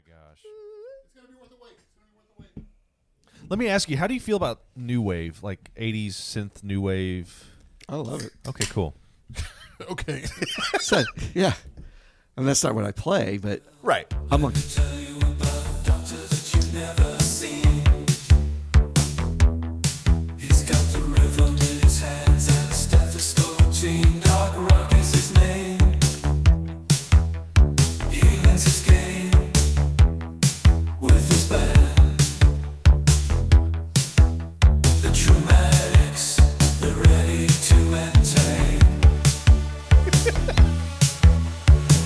gosh. It's going to be worth the wait. It's going to be worth the wait. Let me ask you, how do you feel about new wave, like 80s synth new wave? I love it. Okay, cool. Okay. So, yeah. And that's not what I play, but Right. I'm like, Tell you about doctors that you've never seen. He's got the rhythm in his hands and a stethoscope team. Doc Roc is his name. He lends his game with his band. The Troumatics, they're ready to entertain.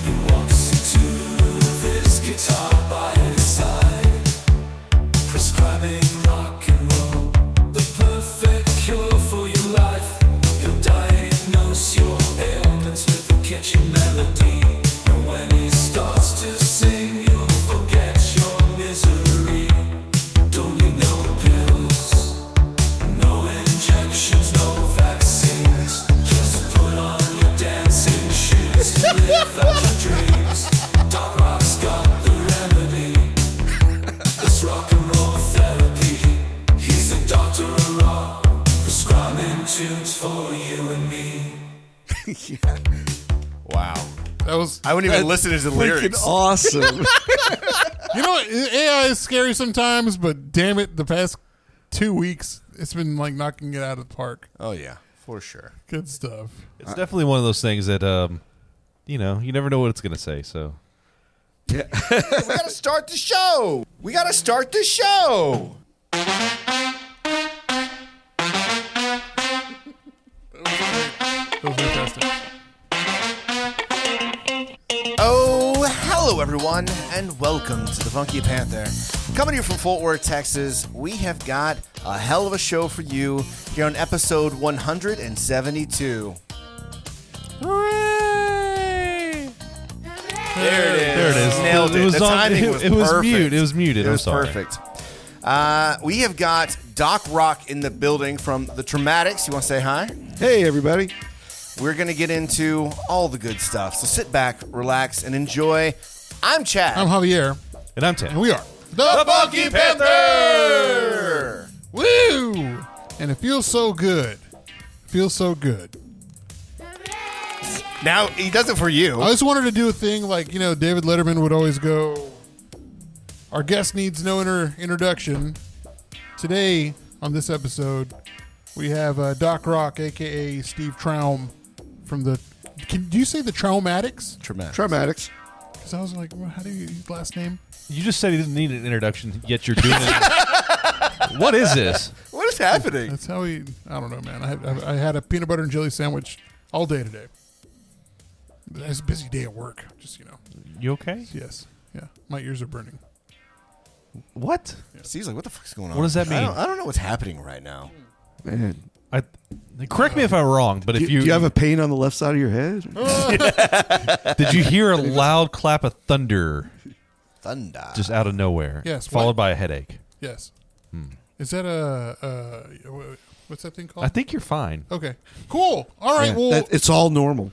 He walks into this guitar by his side, prescribing rock and roll, the perfect cure for your life. He'll diagnose your ailments with a catchy melody, and when he starts to sing, you'll forget your misery. Don't need no pills, no injections, no vaccines. Just put on your dancing shoes to live out your dreams. Doc Roc's got the remedy. It's rock and roll therapy. He's the doctor of rock, prescribing tunes for you and me. yeah. Wow. That was. I wouldn't even listen to the Freaking lyrics. awesome. You know what? AI is scary sometimes, but damn it, the past 2 weeks, it's been like knocking it out of the park. Oh, yeah, for sure. Good stuff. It's definitely one of those things that, you know, you never know what it's going to say, so. yeah. We got to start the show. We got to start the show. That was fantastic. Oh, hello, everyone, and welcome to the Funky Panther. Coming to you from Fort Worth, Texas, we have got a hell of a show for you here on episode 172. Hooray! There it is. There it is. Nailed it. It was, The on, timing was it was perfect. mute. It was muted. It I'm was sorry. perfect. We have got Doc Roc in the building from the Troumatics. You want to say hi? Hey, everybody. We're going to get into all the good stuff. So sit back, relax, and enjoy. I'm Chad. I'm Javier, And I'm and Tim. we are the Funky Panther! Woo! And it feels so good. Feels so good. Now, he does it for you. I just wanted to do a thing like, you know, David Letterman would always go, our guest needs no introduction. Today, on this episode, we have Doc Roc, a.k.a. Steve Traum, from the... Do you say the Troumatics? Troumatics. Because I was like, well, how do you use last name? You just said he didn't need an introduction, yet you're doing it. What is this? What is happening? That's how he... I don't know, man. I had a peanut butter and jelly sandwich all day today. It's a busy day at work. Just, you know. You okay? Yes. Yeah. My ears are burning. What? Steve's like, what the fuck's going on? What does that mean? I don't know what's happening right now. Man. Correct me if I'm wrong, but if Do you have a pain on the left side of your head? did you hear a loud clap of thunder Thunder. just out of nowhere? Yes, Followed what? by a headache. Yes. Hmm. Is that what's that thing called? I think you're fine. Okay. Cool. All right. Yeah, Well, it's all normal.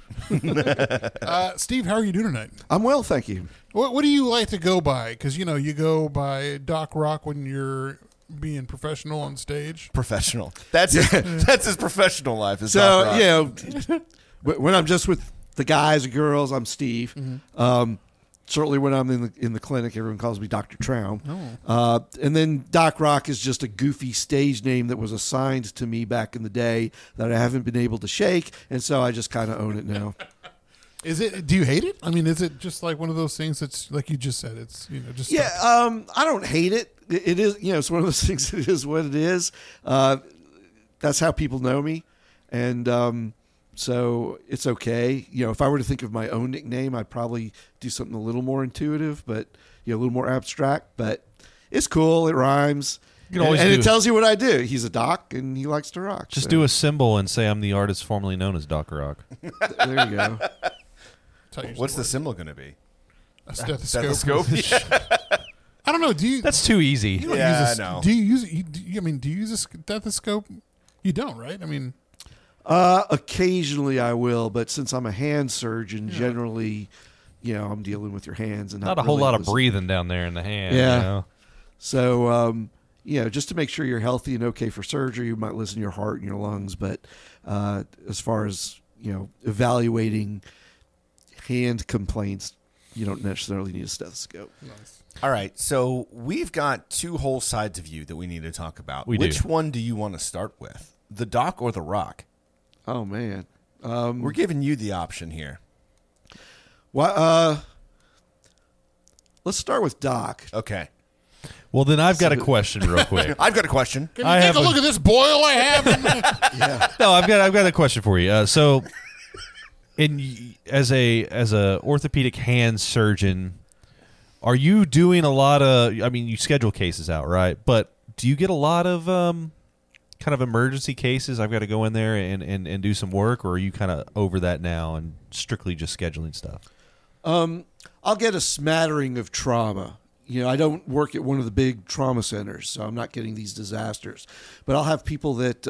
Steve, how are you doing tonight? I'm well, thank you. What do you like to go by? Because, you know, you go by Doc Roc when you're being professional on stage. Professional. That's his professional life. Is So, Doc Roc. you know, when I'm just with the guys and girls, I'm Steve. Certainly when I'm in the clinic, everyone calls me Dr. Traum. And then Doc Roc is just a goofy stage name that was assigned to me back in the day that I haven't been able to shake, and so I just kind of own it now. Do you hate it? I mean, is it just like one of those things that's like you just said? It's, you know, just Yeah, I don't hate it. It is, you know, it's one of those things. It is what it is. That's how people know me, and so it's okay. You know, if I were to think of my own nickname, I'd probably do something a little more intuitive, but you know, a little more abstract. But it's cool. It rhymes, You can always and do it it. tells you what I do. He's a doc, and he likes to rock. Just so, do a symbol and say I'm the artist formerly known as Doc Roc. There you go. What's the symbol going to be? a stethoscope? Stethoscope? I don't know. Do you? That's too easy. You don't Yeah, use I know. Do you use it? I mean, do you use a stethoscope? You don't, right? I mean, Occasionally I will, but since I'm a hand surgeon, generally, I'm dealing with your hands and Not a whole really lot of listening. breathing down there in the hand. Yeah. You know? So, just to make sure you're healthy and okay for surgery, you might listen to your heart and your lungs. But as far as, evaluating hand complaints, you don't necessarily need a stethoscope. All right, so we've got two whole sides of you that we need to talk about. We Which do. one do you want to start with? The Doc or the Roc? Oh, man. We're giving you the option here. Well, let's start with Doc. Okay. Well, then I've got a question real quick. I've got a question. Can you I take have a a- look at this boil I have? No, I've got a question for you. So, as a orthopedic hand surgeon, are you doing a lot of? I mean, you schedule cases out, right? But do you get a lot of kind of emergency cases? I've got to go in there and do some work, or are you kind of over that now and strictly just scheduling stuff? I'll get a smattering of trauma. I don't work at one of the big trauma centers, so I'm not getting these disasters. But I'll have people that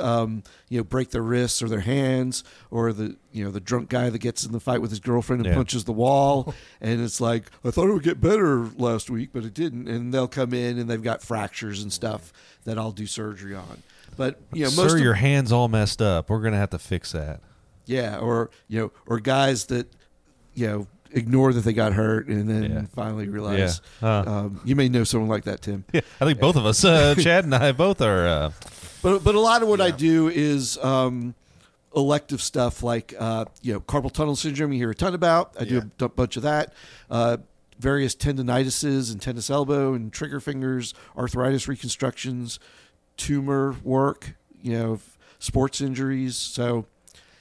break their wrists or their hands, or the drunk guy that gets in the fight with his girlfriend and punches the wall, and it's like, I thought it would get better last week, but it didn't. And they'll come in and they've got fractures and stuff that I'll do surgery on. But Sir, your hand's all messed up. We're gonna have to fix that. Yeah, or guys that ignore that they got hurt and then finally realize. You may know someone like that, Tim. Yeah, I think both of us, Chad and I, both are. But a lot of what I do is elective stuff like carpal tunnel syndrome. You hear a ton about. I do a bunch of that. Various tendinitises and tennis elbow and trigger fingers, arthritis reconstructions, tumor work. Sports injuries. So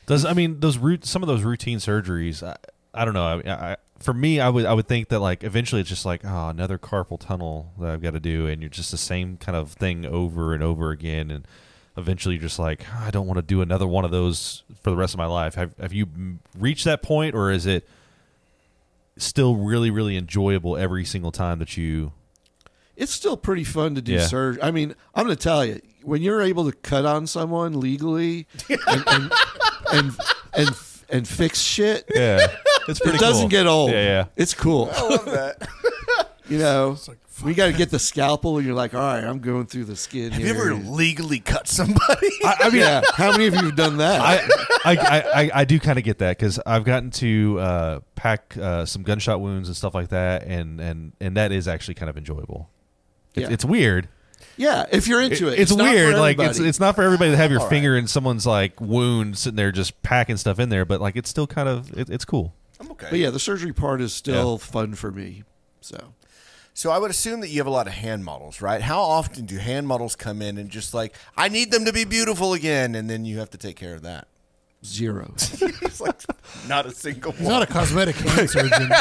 Some of those routine surgeries. I don't know. For me, I would think that like eventually it's just like another carpal tunnel that I've got to do, and you're just the same kind of thing over and over again, and eventually you're just like I don't want to do another one of those for the rest of my life. Have you reached that point, or is it still really really enjoyable every single time that you? It's still pretty fun to do surgery. I mean, I'm going to tell you, when you're able to cut on someone legally and fix shit. Yeah, it's pretty. It doesn't cool. get old. Yeah. It's cool. I love that. We got to get the scalpel, and you're like, all right, I'm going through the skin. Have here. you ever legally cut somebody? I mean, how many of you have done that? I do kind of get that because I've gotten to pack some gunshot wounds and stuff like that, and that is actually kind of enjoyable. It's weird. Yeah, if you're into it. It's not weird. for Like everybody. it's not for everybody to have your All finger in someone's like wound, sitting there just packing stuff in there. But like it's still kind of it's cool. I'm okay. But yeah, the surgery part is still fun for me. So I would assume that you have a lot of hand models, right? How often do hand models come in and just like, I need them to be beautiful again, and then you have to take care of that? 0. It's like not a single He's one. not a cosmetic hand surgeon.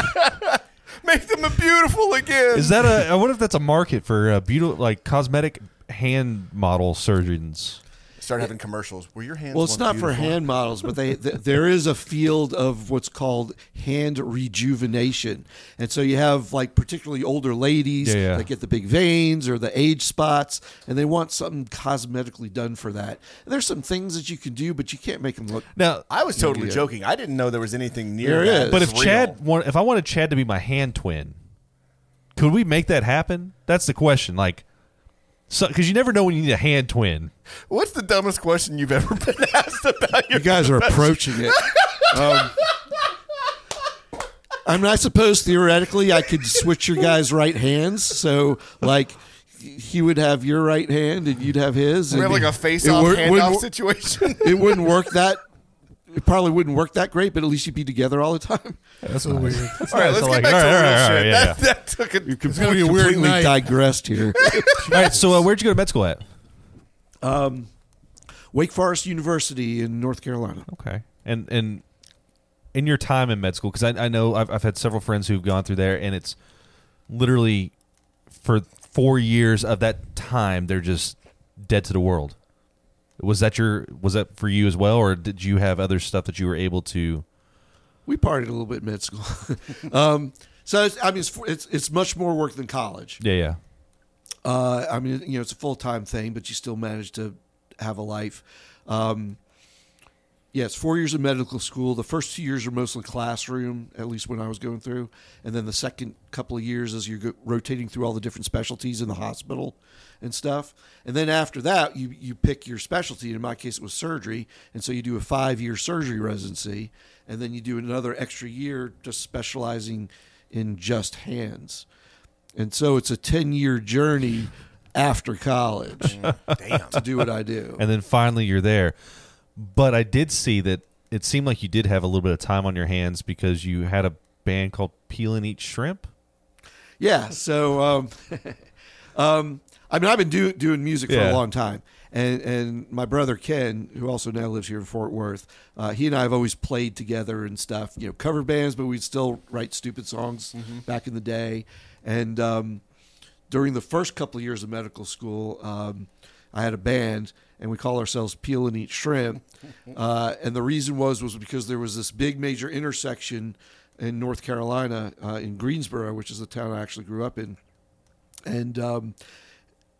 Make them beautiful again. Is that I wonder if that's a market for beautiful like cosmetic hand model surgeons. Start having commercials. Were your hands? Well, it's once not for beautiful? hand models, but there is a field of what's called hand rejuvenation, and so you have like particularly older ladies that get the big veins or the age spots, and they want something cosmetically done for that. And there's some things that you can do, but you can't make them look. Now, I was totally joking. I didn't know there was anything near There that. is. but if real. if I wanted Chad to be my hand twin, could we make that happen? That's the question. Like, because you never know when you need a hand twin. What's the dumbest question you've ever been asked about your You guys are approaching it. I mean, I suppose theoretically I could switch your guys' right hands, so like he would have your right hand and you'd have his. We have and like a face-off, handoff situation. It wouldn't work that. It probably wouldn't work that great, but at least you'd be together all the time. That's so weird. All right, let's So get like, back to all real right, shit. yeah. That took it. It's gonna be a weird Completely night. digressed here. All right, so where'd you go to med school at? Wake Forest University in North Carolina. Okay, and in your time in med school, because I know I've had several friends who've gone through there, and it's literally for 4 years of that time they're just dead to the world. Was that for you as well, or did you have other stuff that you were able to? We partied a little bit in med school, so it's much more work than college. Yeah. I mean, it's a full-time thing, but you still manage to have a life. Yes, 4 years of medical school. The first 2 years are mostly classroom, at least when I was going through. And then the second couple of years is you're rotating through all the different specialties in the hospital and stuff. And then after that, you pick your specialty. In my case, it was surgery. And so you do a 5-year surgery residency. And then you do another extra year just specializing in just hands. And so it's a 10-year journey after college to do what I do. And then finally you're there. But I did see that it seemed like you did have a little bit of time on your hands because you had a band called Peel and Eat Shrimp. Yeah. So, I mean, I've been doing music for a long time. And my brother Ken, who also now lives here in Fort Worth, he and I have always played together and stuff, cover bands, but we'd still write stupid songs back in the day. And during the first couple of years of medical school, I had a band, and we call ourselves Peel and Eat Shrimp. And the reason was because there was this big major intersection in North Carolina, in Greensboro, which is the town I actually grew up in. And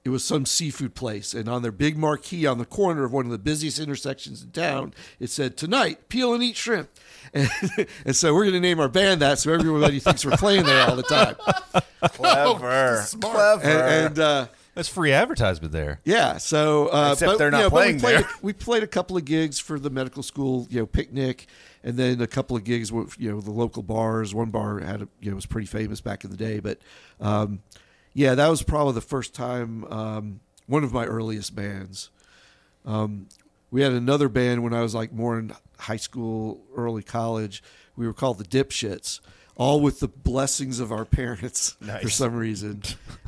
it was some seafood place. And on their big marquee on the corner of one of the busiest intersections in town, it said, "Tonight, Peel and Eat Shrimp." And so we're going to name our band that so everybody thinks we're playing there all the time. Clever. Clever. And That's free advertisement there. yeah, so Except they're not playing there. We played a couple of gigs for the medical school, picnic, and then a couple of gigs with the local bars. One bar had was pretty famous back in the day, but yeah, that was probably the first time. One of my earliest bands. We had another band when I was more in high school, early college. We were called the Dipshits, all with the blessings of our parents for some reason.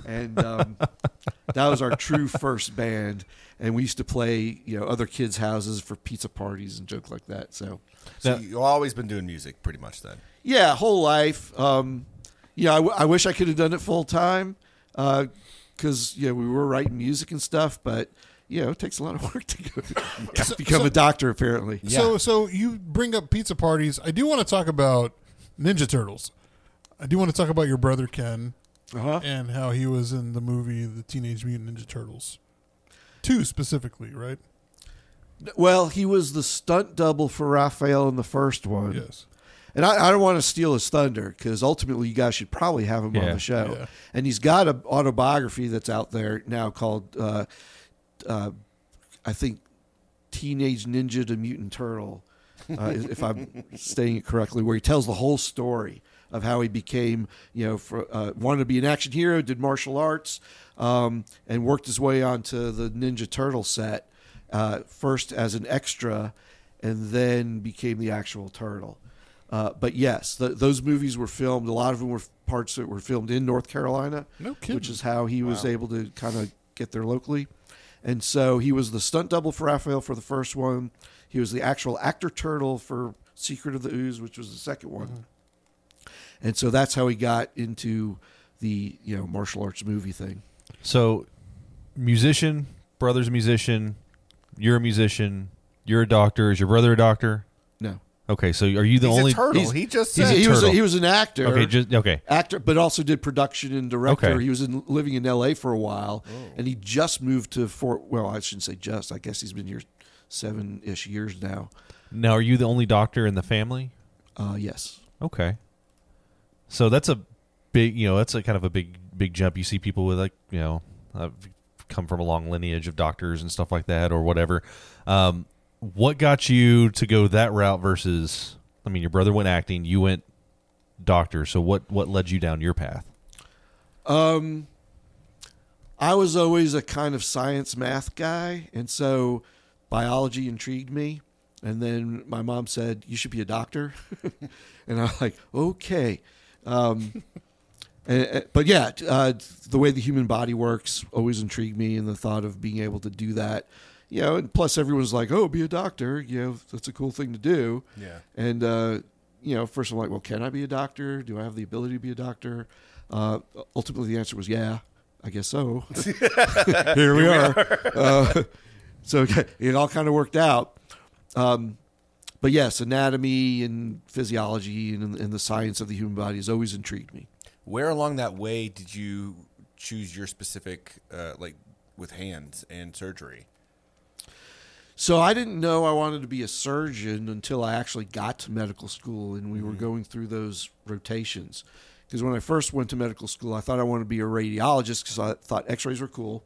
And that was our true first band. And we used to play, other kids' houses for pizza parties and jokes like that. So you've always been doing music pretty much then? Yeah, whole life. I wish I could have done it full time because, we were writing music and stuff, but it takes a lot of work to become a doctor, apparently. Yeah. So you bring up pizza parties. I do want to talk about Ninja Turtles. I do want to talk about your brother Ken and how he was in the movie The Teenage Mutant Ninja Turtles 2 specifically, right? Well, he was the stunt double for Raphael in the first one. Yes. And I don't want to steal his thunder because ultimately you guys should probably have him on the show. Yeah. And he's got an autobiography that's out there now called, I think, Teenage Ninja to Mutant Turtle, if I'm saying it correctly, where he tells the whole story of how he became, wanted to be an action hero, did martial arts, and worked his way onto the Ninja Turtle set, first as an extra, and then became the actual turtle. But yes, those movies were filmed. A lot of them were parts that were filmed in North Carolina, which is how he was able to kind of get there locally. And so he was the stunt double for Raphael for the first one. He was the actual actor turtle for Secret of the Ooze, which was the second one. Mm-hmm. And so that's how he got into the martial arts movie thing. So, musician, brother's a musician, you're a musician, you're a doctor. Is your brother a doctor? No. Okay, so are you the He's only a turtle? He just said he was an actor. Okay, actor, but also did production and director. Okay. He was living in L.A. for a while, and he just moved to I shouldn't say just. I guess he's been here 7-ish years now. Now, are you the only doctor in the family? Yes. Okay. So that's a big, that's a kind of a big jump. You see people with come from a long lineage of doctors and stuff like that, or whatever. What got you to go that route versus, your brother went acting, you went doctor. So what led you down your path? I was always a kind of science math guy, and so biology intrigued me. And then my mom said, "You should be a doctor." And I'm like, okay. But yeah, the way the human body works always intrigued me, and the thought of being able to do that. And plus everyone's like, "Oh, be a doctor." That's a cool thing to do. Yeah. And first I'm like, "Well, can I be a doctor? Do I have the ability to be a doctor?" Ultimately, the answer was, "Yeah, I guess so." Here we are. So it all kind of worked out. But yes, anatomy and physiology and the science of the human body has always intrigued me. Where along that way did you choose your specific, with hands and surgery? So I didn't know I wanted to be a surgeon until I actually got to medical school and we were going through those rotations. Because when I first went to medical school, I thought I wanted to be a radiologist because I thought X-rays were cool,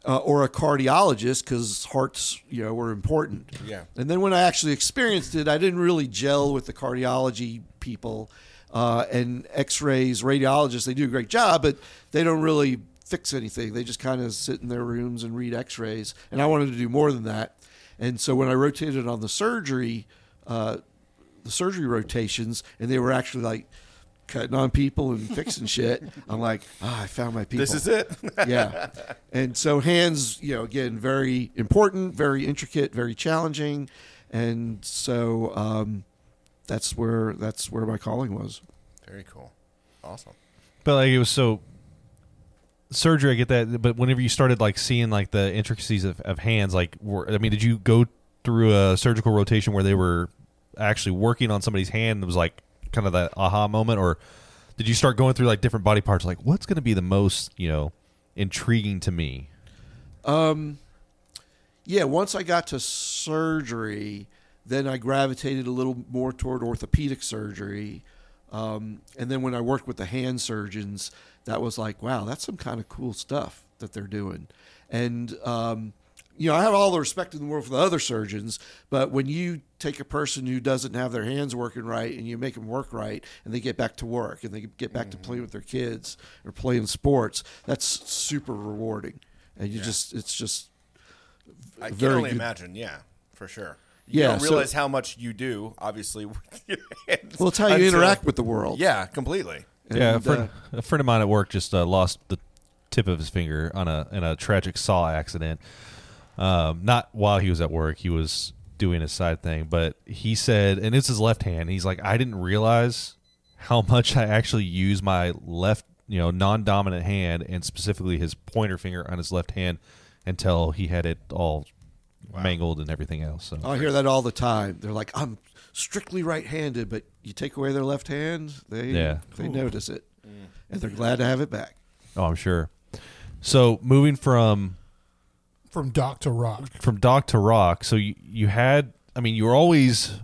or a cardiologist because hearts, were important. Yeah. And then when I actually experienced it, I didn't really gel with the cardiology people and X-rays. Radiologists, they do a great job, but they don't really fix anything. They just kind of sit in their rooms and read X-rays. And I wanted to do more than that. And so when I rotated on the surgery rotations, and they were actually like cutting on people and fixing shit, I'm like, I found my people. This is it. Yeah. And so hands, again, very important, very intricate, very challenging. And so that's where my calling was. Very cool. Awesome. But like it was so surgery, I get that. But whenever you started like seeing like the intricacies of hands, like did you go through a surgical rotation where they were actually working on somebody's hand and it was like kind of that aha moment, or did you start going through like different body parts, like what's going to be the most intriguing to me? Yeah, once I got to surgery, then I gravitated a little more toward orthopedic surgery, and then when I worked with the hand surgeons, that was like, wow, that's some kind of cool stuff that they're doing. And I have all the respect in the world for the other surgeons, but when you take a person who doesn't have their hands working right and you make them work right and they get back to work and they get back to playing with their kids or playing sports, that's super rewarding. And it's just I can very only good. Imagine, yeah, for sure. You Yeah, don't realize how much you do, obviously, with your hands. Well, it's how you interact with the world. Yeah, completely. Yeah, And, a friend of mine at work just lost the tip of his finger in a tragic saw accident. Not while he was at work, he was doing his side thing, but he said, and it's his left hand, he's like, I didn't realize how much I actually use my left, non-dominant hand, and specifically his pointer finger on his left hand, until he had it all mangled and everything else. So I hear that all the time. They're like, I'm strictly right-handed, but you take away their left hand, they notice it, and they're glad to have it back. Oh, I'm sure. So moving from Doc to Roc. From Doc to Roc, so you had, you were always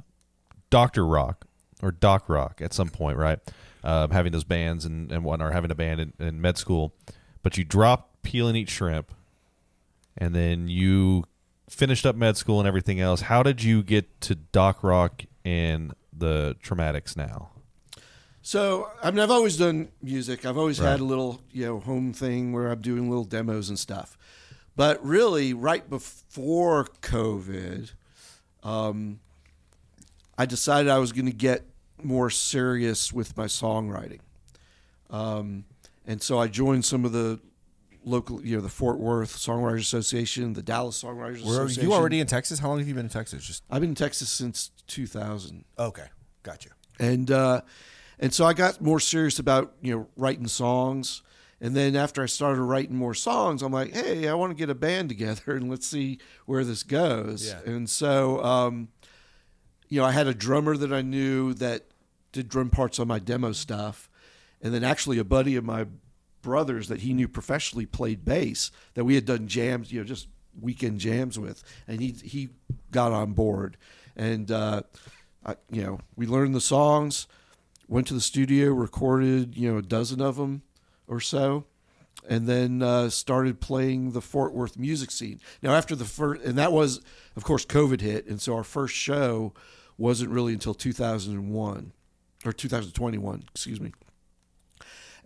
Dr. Roc or Doc Roc at some point, right? Having those bands and whatnot, or having a band in med school, but you dropped Peel and Eat Shrimp, and then you finished up med school and everything else. How did you get to Doc Roc and the Troumatics now? So, I've always done music. I've always had a little, home thing where I'm doing little demos and stuff. But really, right before COVID, I decided I was going to get more serious with my songwriting. And so I joined some of the local, the Fort Worth Songwriters Association, the Dallas Songwriters Association. Were you already in Texas? How long have you been in Texas? I've been in Texas since 2000. Okay, gotcha. And so I got more serious about, writing songs. And then after I started writing more songs, I'm like, hey, I want to get a band together and let's see where this goes. Yeah. And so, I had a drummer that I knew that did drum parts on my demo stuff. And then actually a buddy of my brother's that he knew professionally played bass that we had done jams, just weekend jams with. And he got on board. And, we learned the songs, went to the studio, recorded, a dozen of them or so, and then started playing the Fort Worth music scene. Now, after the first, and that was, of course, COVID hit, and so our first show wasn't really until 2001, or 2021, excuse me.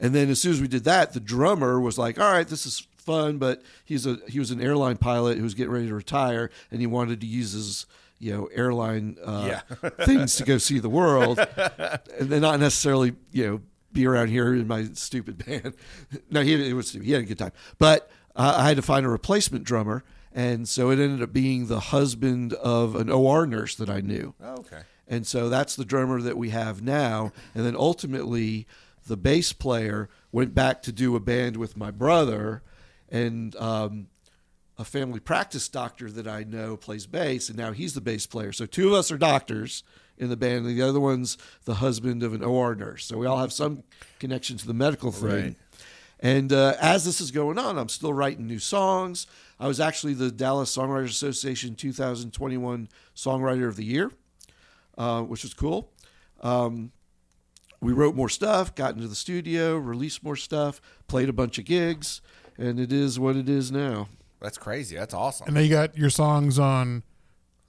And then as soon as we did that, the drummer was like, all right, this is fun, but he was an airline pilot who was getting ready to retire, and he wanted to use his airline things to go see the world, and then not necessarily, be around here in my stupid band. No, he had a good time. But I had to find a replacement drummer, and so it ended up being the husband of an OR nurse that I knew. Oh, okay. And so that's the drummer that we have now. And then ultimately, the bass player went back to do a band with my brother, and a family practice doctor that I know plays bass, and now he's the bass player. So two of us are doctors in the band, and the other one's the husband of an OR nurse. So we all have some connection to the medical thing. Right. And as this is going on, I'm still writing new songs. I was actually the Dallas Songwriters Association 2021 Songwriter of the Year, which was cool. We wrote more stuff, got into the studio, released more stuff, played a bunch of gigs, and it is what it is now. That's crazy. That's awesome. And then you got your songs on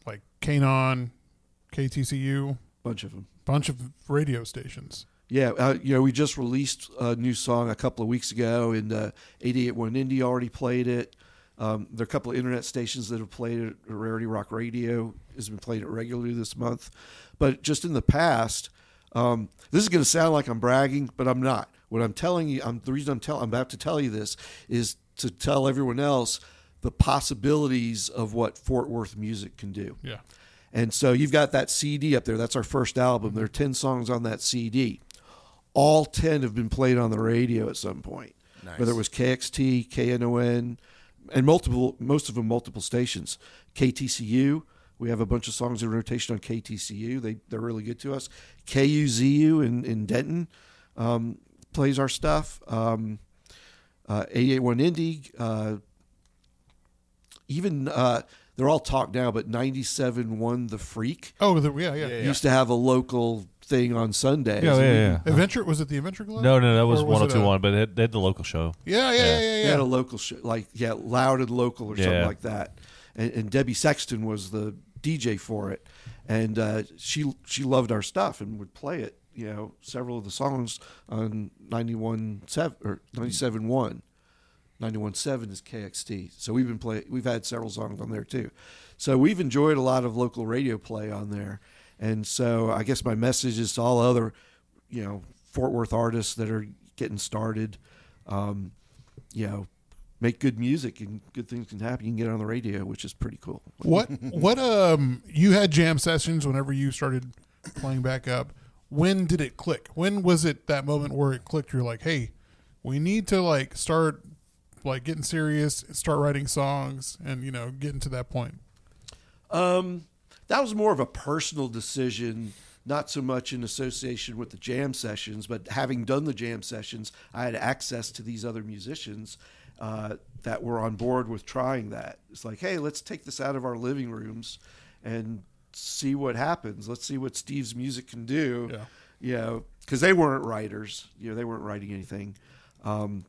like Kanon, KTCU, Bunch of them. bunch of radio stations. Yeah, we just released a new song a couple of weeks ago, and 88.1 Indie already played it. There are a couple of internet stations that have played it. Rarity Rock Radio has been playing it regularly this month. But just in the past, this is going to sound like I'm bragging, but I'm not. What I'm telling you, the reason I'm about to tell you this is to tell everyone else the possibilities of what Fort Worth music can do. Yeah. And so you've got that CD up there. That's our first album. There are 10 songs on that CD. All 10 have been played on the radio at some point. Nice. Whether it was KXT, KNON, and most of them multiple stations. KTCU, we have a bunch of songs in rotation on KTCU. They're really good to us. KUZU in Denton plays our stuff. 88.1 Indie, even they're all talked now, but 97.1 The Freak Oh, yeah. used to have a local thing on Sundays. Yeah. Adventure, was it the Adventure Club? No, that was Or was it 1021, but they had the local show. Yeah. They had a local show, Loud and Local or something Yeah. like that. And Debbie Sexton was the DJ for it, and she loved our stuff and would play it. Several of the songs on 91.7 or 97.1. 91.7 is KXT. So we've had several songs on there too. So we've enjoyed a lot of local radio play on there. And so I guess my message is to all other, Fort Worth artists that are getting started, make good music and good things can happen. You can get on the radio, which is pretty cool. What you had jam sessions whenever you started playing back up. When did it click? When was it that moment where it clicked? You're like, hey, we need to start getting serious, start writing songs, and getting to that point. That was more of a personal decision, not so much in association with the jam sessions, but having done the jam sessions, I had access to these other musicians that were on board with trying that. It's like, hey, let's take this out of our living rooms and see what happens. Let's see what Steve's music can do. Yeah. Because they weren't writers. They weren't writing anything. I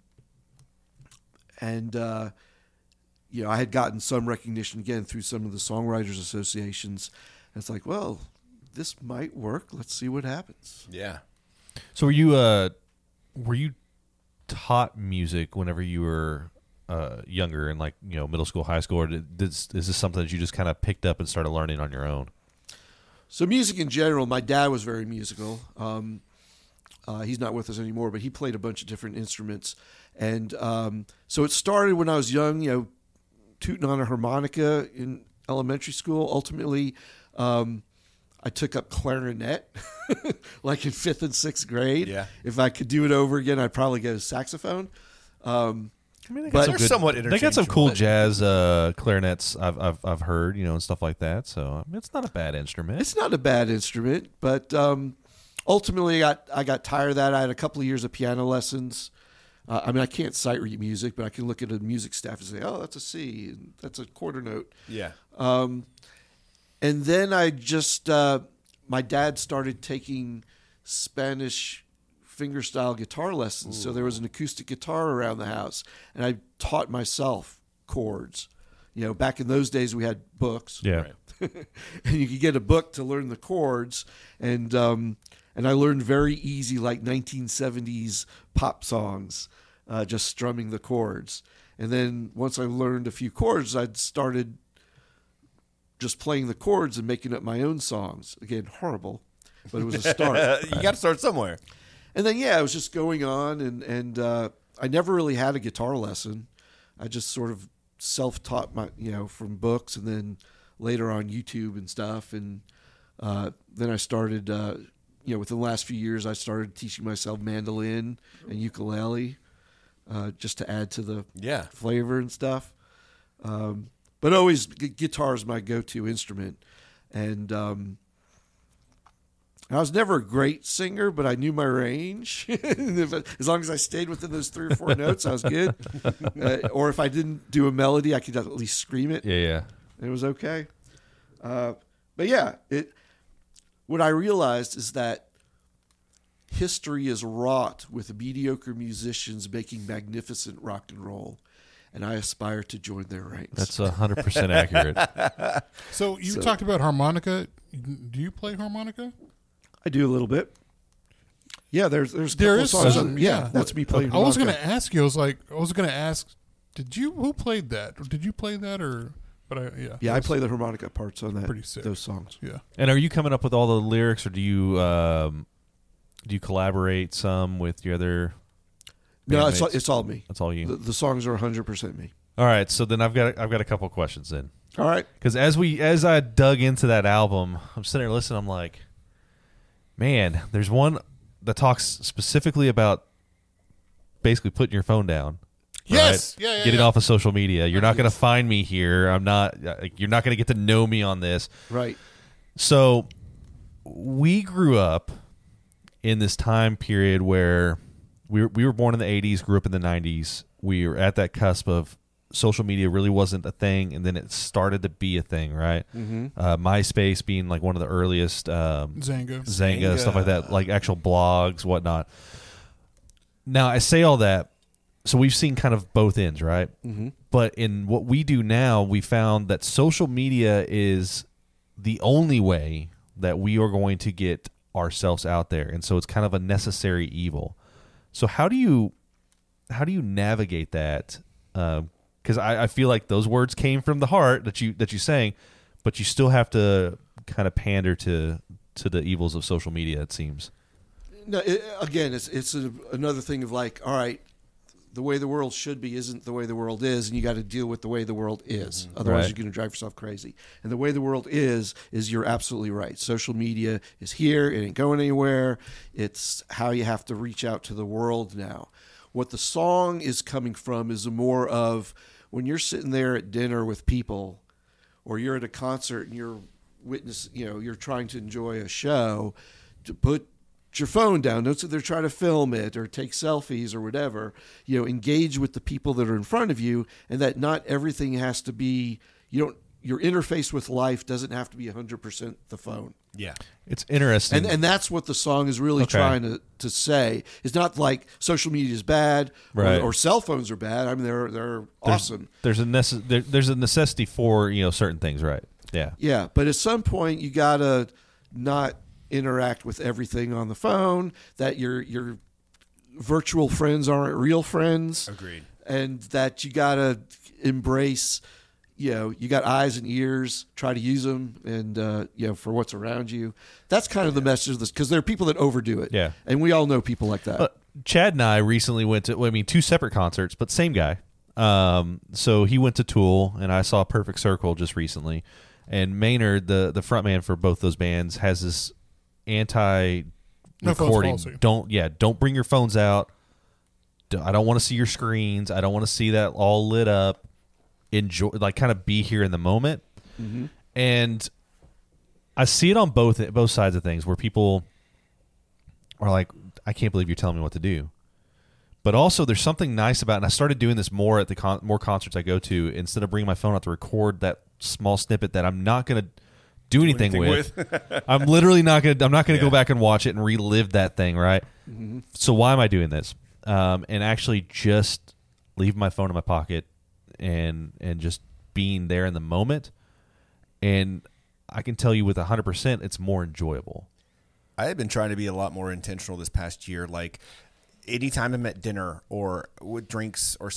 had gotten some recognition again through some of the songwriters associations. And it's like, well, this might work. Let's see what happens. Yeah. So were you taught music whenever you were younger in middle school, high school, or is this something that you just kind of picked up and started learning on your own? So music in general, my dad was very musical. He's not with us anymore, but he played a bunch of different instruments. And so it started when I was young, tooting on a harmonica in elementary school. Ultimately, I took up clarinet, like in 5th and 6th grade. Yeah. If I could do it over again, I'd probably go saxophone. They're somewhat interchangeable. They got some cool jazz clarinets I've heard, and stuff like that. So it's not a bad instrument. It's not a bad instrument, but ultimately I got tired of that. I had a couple of years of piano lessons. I can't sight read music, but I can look at a music staff and say, oh, that's a C, and that's a quarter note. Yeah. And then I just, my dad started taking Spanish fingerstyle guitar lessons. Ooh. So there was an acoustic guitar around the house, and I taught myself chords. Back in those days we had books. Yeah. Right? And you could get a book to learn the chords, and I learned very easy 1970s pop songs, just strumming the chords. And then once I learned a few chords, I'd started just playing the chords and making up my own songs. Again, horrible, but it was a start. You got to start somewhere. And then, I was just going on, and I never really had a guitar lesson. I just sort of self-taught from books, and then later on YouTube and stuff. And then I started, within the last few years, I started teaching myself mandolin and ukulele, just to add to the flavor and stuff. But always, guitar is my go-to instrument. And I was never a great singer, but I knew my range. As long as I stayed within those 3 or 4 notes, I was good. Or if I didn't do a melody, I could at least scream it. Yeah. It was okay. But yeah, what I realized is that history is wrought with mediocre musicians making magnificent rock and roll, and I aspire to join their ranks. That's 100% accurate. So you talked about harmonica. Do you play harmonica? I do a little bit. Yeah, there's a There couple is songs. some, Yeah, that's me playing I was harmonica. going to ask you. I was going to ask. Who played that? Did you play that or? But Yeah, I play the harmonica parts on that. Pretty sick. Those songs. Yeah. And are you coming up with all the lyrics, or do you collaborate some with your other? No, bandmates? it's all me. That's all you. The songs are 100% me. All right, so then I've got a couple of questions then. All right. Because as I dug into that album, I'm sitting there listening. I'm like, man, there's one that talks specifically about basically putting your phone down. Yes. Right? Yeah. Getting off of social media. You're not going to find me here. I'm not. You're not going to get to know me on this. Right. So we grew up in this time period where we were born in the 80s, grew up in the 90s. We were at that cusp of social media really wasn't a thing, and then it started to be a thing, right? Mm-hmm. MySpace being like one of the earliest, Zanga. stuff like that, like actual blogs, whatnot. Now, I say all that, so we've seen kind of both ends, right? Mm-hmm. But in what we do now, we found that social media is the only way that we are going to get ourselves out there, and so it's kind of a necessary evil. So how do you navigate that? Because I feel like those words came from the heart that you sang, but you still have to kind of pander to the evils of social media. It seems. No, again, it's another thing of like, all right, the way the world should be isn't the way the world is, and you got to deal with the way the world is. Otherwise, Right. you're going to drive yourself crazy. And the way the world is you're absolutely right. Social media is here; it ain't going anywhere. It's how you have to reach out to the world now. What the song is coming from is more of when you're sitting there at dinner with people, or you're at a concert and you're trying to enjoy a show, to put your phone down. Don't sit there trying to film it or take selfies or whatever. Engage with the people that are in front of you, and that not everything has to be. Your interface with life doesn't have to be 100% the phone. Yeah. It's interesting, And that's what the song is really trying to say. It's not like social media is bad, Right. or cell phones are bad. I mean, they're awesome. There's a necessity for certain things, right? Yeah. Yeah, but at some point you gotta not interact with everything on the phone. That your virtual friends aren't real friends. Agreed. And that you gotta embrace. You got eyes and ears. Try to use them, and for what's around you. That's kind of the message of this, because there are people that overdo it. Yeah. And we all know people like that. Chad and I recently went to, two separate concerts, but same guy. So he went to Tool, and I saw Perfect Circle just recently. And Maynard, the frontman for both those bands, has this anti-recording. No phones policy. Don't bring your phones out. I don't want to see your screens. I don't want to see that all lit up. Enjoy, like, kind of be here in the moment. Mm-hmm. And I see it on both sides of things, where people are like, I can't believe you're telling me what to do. But also, there's something nice about it. And I started doing this more at the more concerts I go to. Instead of bringing my phone out to record that small snippet that I'm not going to do anything with. I'm literally not going to. I'm not going to go back and watch it and relive that thing, right? Mm-hmm. So why am I doing this? And actually just leave my phone in my pocket and just being there in the moment. And I can tell you with 100%, it's more enjoyable. I have been trying to be a lot more intentional this past year. Like, anytime I'm at dinner or with drinks or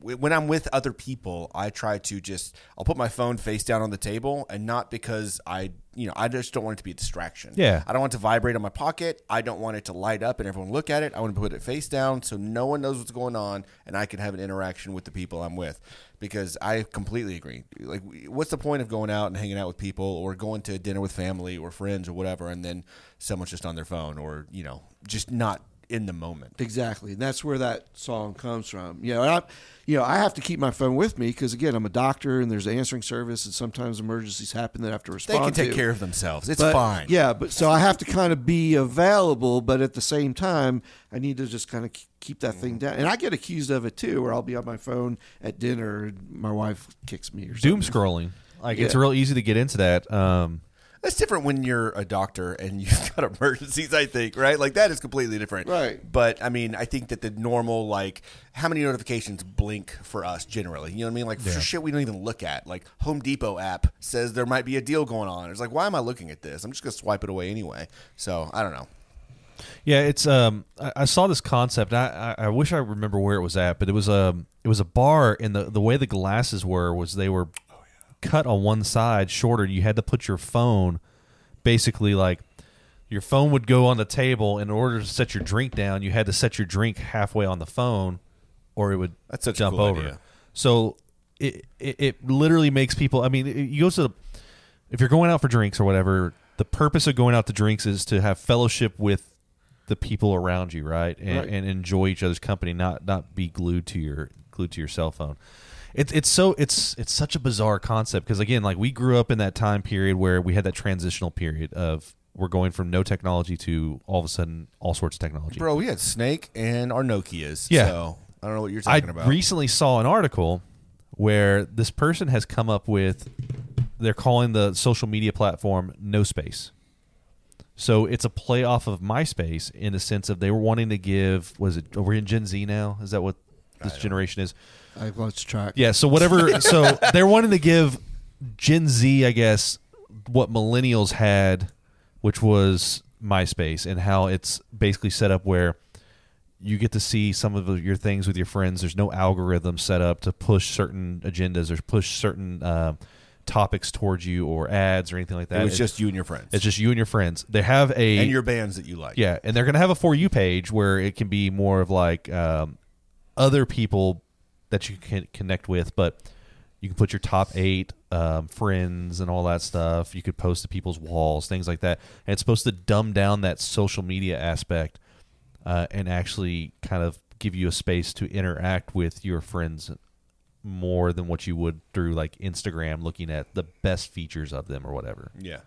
when I'm with other people, I try to I'll put my phone face down on the table, and not because I just don't want it to be a distraction. Yeah. I don't want it to vibrate on my pocket. I don't want it to light up and everyone look at it. I want to put it face down so no one knows what's going on, and I can have an interaction with the people I'm with. Because I completely agree. Like, what's the point of going out and hanging out with people, or going to dinner with family or friends or whatever, and then someone's just on their phone, or just not in the moment. Exactly, and that's where that song comes from. I have to keep my phone with me because, again, I'm a doctor, and there's an answering service, and sometimes emergencies happen that I have to They respond can take to. care of themselves. It's But, fine. Yeah, but so I have to kind of be available, but at the same time, I need to just kind of keep that thing down. And I get accused of it too, where I'll be on my phone at dinner, and my wife kicks me or something. Doom scrolling. Like it's Yeah. real easy to get into that. That's different when you're a doctor and you've got emergencies, I think, right? Like, that is completely different. Right. But, I mean, I think that the normal, like, how many notifications blink for us generally? You know what I mean? Like, for shit we don't even look at. Like, Home Depot app says there might be a deal going on. It's like, why am I looking at this? I'm just going to swipe it away anyway. So, I don't know. Yeah, it's I saw this concept. I wish I remember where it was at, but it was a bar, and the way the glasses was they were cut on one side shorter. You had to put your phone, basically, like your phone would go on the table. In order to set your drink down, you had to set your drink halfway on the phone, or it would That's such a jump cool over. idea. So it literally makes people. I mean, you go to if you're going out for drinks or whatever. The purpose of going out to drinks is to have fellowship with the people around you, right? And enjoy each other's company, not be glued to your cell phone. It's such a bizarre concept because, again, like we grew up in that time period where we had that transitional period of we're going from no technology to all of a sudden all sorts of technology. Bro, we had Snake and our Nokias. Yeah. So, I don't know what you're talking about. I recently saw an article where this person has come up with, they're calling the social media platform No Space. So it's a play off of MySpace in the sense of they were wanting to give, are we in Gen Z now? Is that what this generation is? I've lost track. Yeah, so whatever. So they're wanting to give Gen Z, I guess, what millennials had, which was MySpace, and how it's basically set up where you get to see some of your things with your friends. There's no algorithm set up to push certain agendas or push certain topics towards you or ads or anything like that. It was just you and your friends. It's just you and your friends. They have and your bands that you like. Yeah, and they're going to have a For You page where it can be more of like other people that you can connect with, but you can put your top 8 friends and all that stuff. You could post to people's walls, things like that. And it's supposed to dumb down that social media aspect and actually kind of give you a space to interact with your friends more than what you would through like Instagram, looking at the best features of them or whatever. Yeah.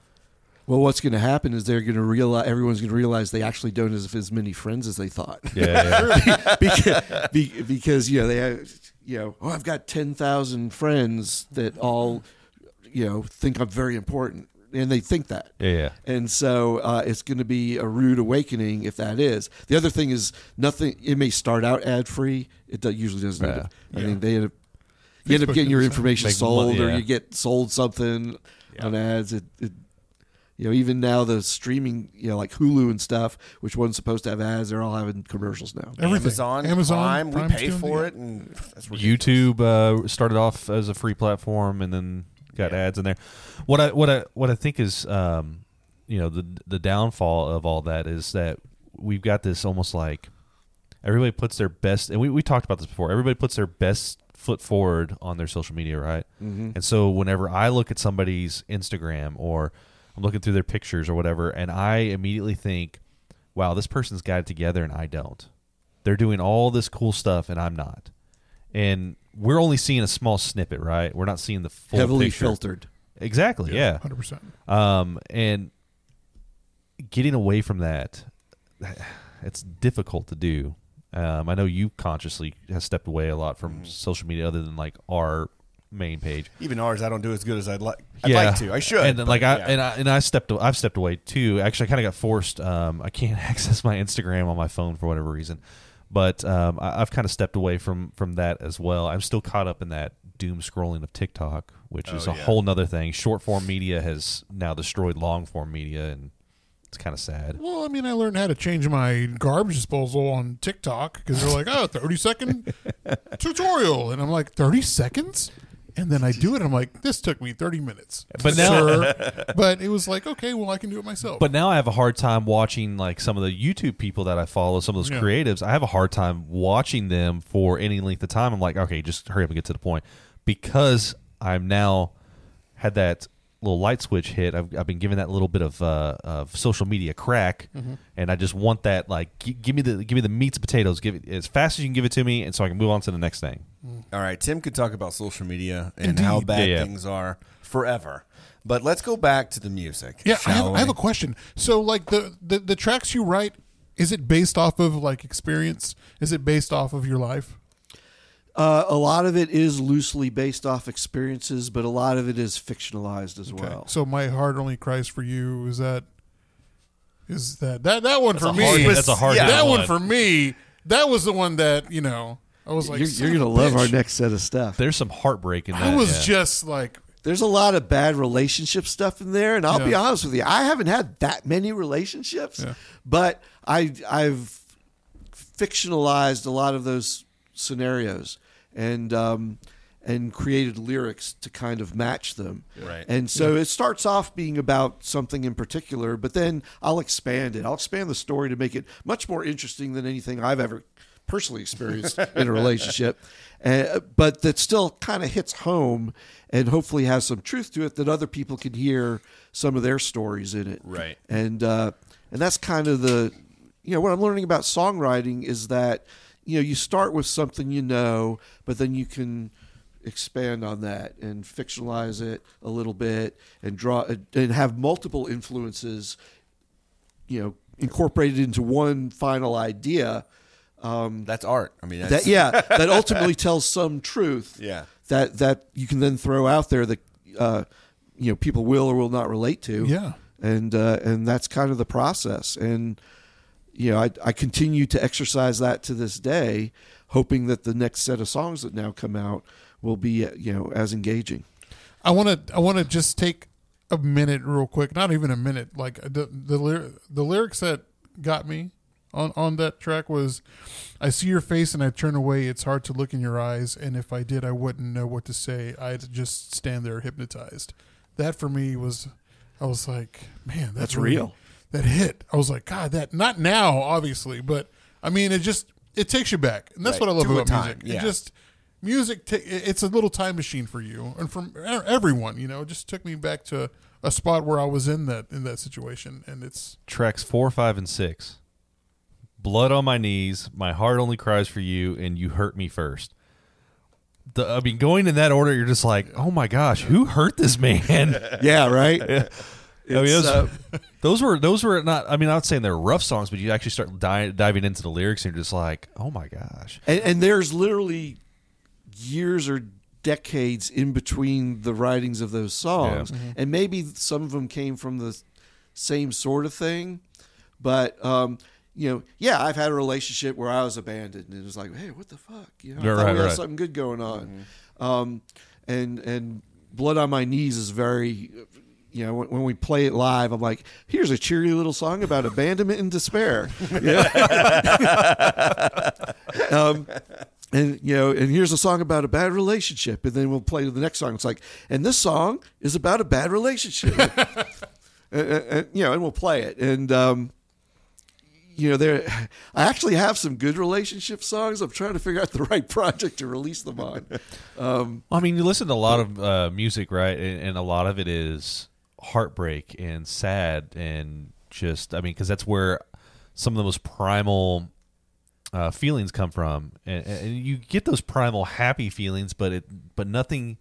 Well, what's going to happen is they're going to realize everyone's going to realize they actually don't have as many friends as they thought. Yeah. because they have, I've got 10,000 friends that all think I'm very important, and they think that. Yeah. And so it's going to be a rude awakening if that is. The other thing is nothing. It may start out ad free. It usually doesn't. Yeah. I mean, you end up getting your information Make sold, money, or yeah. you get sold something on ads. Even now the streaming, like Hulu and stuff, which wasn't supposed to have ads, they're all having commercials now. Everything. Amazon Prime, we Prime's pay doing for the- it, and that's ridiculous. YouTube started off as a free platform and then got ads in there. What I think is the downfall of all that is that we've got this almost like everybody puts their best, and we talked about this before. Everybody puts their best foot forward on their social media, right? Mm-hmm. And so whenever I look at somebody's Instagram or I'm looking through their pictures or whatever, and I immediately think, wow, this person's got it together and I don't. They're doing all this cool stuff and I'm not. And we're only seeing a small snippet, right? We're not seeing the full Heavily picture. filtered. Exactly, yeah. 100%. And getting away from that, it's difficult to do. I know you consciously have stepped away a lot from social media other than like our main page. Even ours, I don't do as good as I'd like. I'd like to. I should. And but like yeah. I've stepped away too. Actually, I kind of got forced. I can't access my Instagram on my phone for whatever reason, but I've kind of stepped away from that as well. I'm still caught up in that doom scrolling of TikTok, which is a whole nother thing. Short form media has now destroyed long form media, and it's kind of sad. Well, I mean, I learned how to change my garbage disposal on TikTok because they're like, 30-second tutorial. And I'm like, 30 seconds? And then I do it. I'm like, this took me 30 minutes. But now, sure. But it was like, okay, well, I can do it myself. But now I have a hard time watching like some of the YouTube people that I follow, some of those creatives. I have a hard time watching them for any length of time. I'm like, okay, just hurry up and get to the point, because I'm now had that little light switch hit, I've been giving that little bit of social media crack, and I just want that like give me the meats and potatoes, give it as fast as you can give it to me, and so I can move on to the next thing. All right, Tim could talk about social media and Indeed. how bad Yeah. things are forever, but let's go back to the music. Yeah, shall I have we? a question. So, like the tracks you write, is it based off of like experience? Is it based off of your life? A lot of it is loosely based off experiences, but a lot of it is fictionalized as well. So, my heart only cries for you. Is that that one for me? That's a hard Yeah. that one. one for me. That was the one that I was like, You're going to love our next set of stuff. There's some heartbreak in that. I was yeah. just like, There's a lot of bad relationship stuff in there, and I'll be Yeah. honest with you, I haven't had that many relationships, Yeah. but I've fictionalized a lot of those scenarios and created lyrics to kind of match them. Right. And so it starts off being about something in particular, but then I'll expand it. I'll expand the story to make it much more interesting than anything I've ever personally experienced in a relationship, but that still kind of hits home and hopefully has some truth to it that other people can hear some of their stories in it. Right. And that's kind of what I'm learning about songwriting is that, you start with something but then you can expand on that and fictionalize it a little bit and draw and have multiple influences, incorporated into one final idea. That's art. I mean, that's, That ultimately tells some truth. Yeah. That you can then throw out there that people will or will not relate to. yeah. And that's kind of the process. And I continue to exercise that to this day, hoping that the next set of songs that now come out will be as engaging. I want to just take a minute real quick, not even a minute. Like the lyrics that got me on that track was, I see your face and I turn away. It's hard to look in your eyes. And if I did, I wouldn't know what to say. I'd just stand there hypnotized. That for me was, I was like, man, that's really, real. That hit. I was like, God, that not now, obviously, but I mean, it takes you back. And that's Right. what I love To a about time, music. yeah. It just, music, it's a little time machine for you and from everyone, it just took me back to a spot where I was in that situation. And it's, Tracks 4, 5, and 6. Blood on my knees, my heart only cries for you, and you hurt me first. Going in that order, you're just like, oh my gosh, who hurt this man? Yeah, right. Those were not. I mean, I'm not saying they're rough songs, but you actually start diving into the lyrics, and you're just like, oh my gosh. And there's literally years or decades in between the writings of those songs, and maybe some of them came from the same sort of thing, but I've had a relationship where I was abandoned, and it was like, hey, what the fuck, I thought we had something good going on, and Blood on My Knees is very. When we play it live, I'm like, here's a cheery little song about abandonment and despair. And here's a song about a bad relationship, and then we'll play the next song. It's like, and this song is about a bad relationship, and we'll play it. And I actually have some good relationship songs. I'm trying to figure out the right project to release them on. I mean, you listen to a lot of music, right? And a lot of it is heartbreak and sad, and just, because that's where some of the most primal feelings come from, and you get those primal happy feelings, but nothing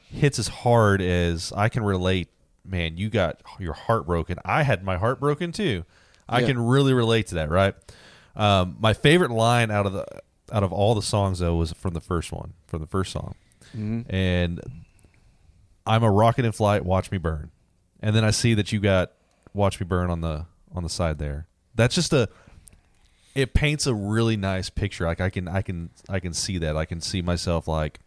hits as hard as I can relate. Man, you got your heart broken. I had my heart broken too. I can really relate to that, right? My favorite line out of all the songs though was from the first song, and I'm a rocket in flight. Watch me burn. And then I see that you got "Watch Me Burn" on the side there. That's just it paints a really nice picture. Like I can see that. I can see myself like.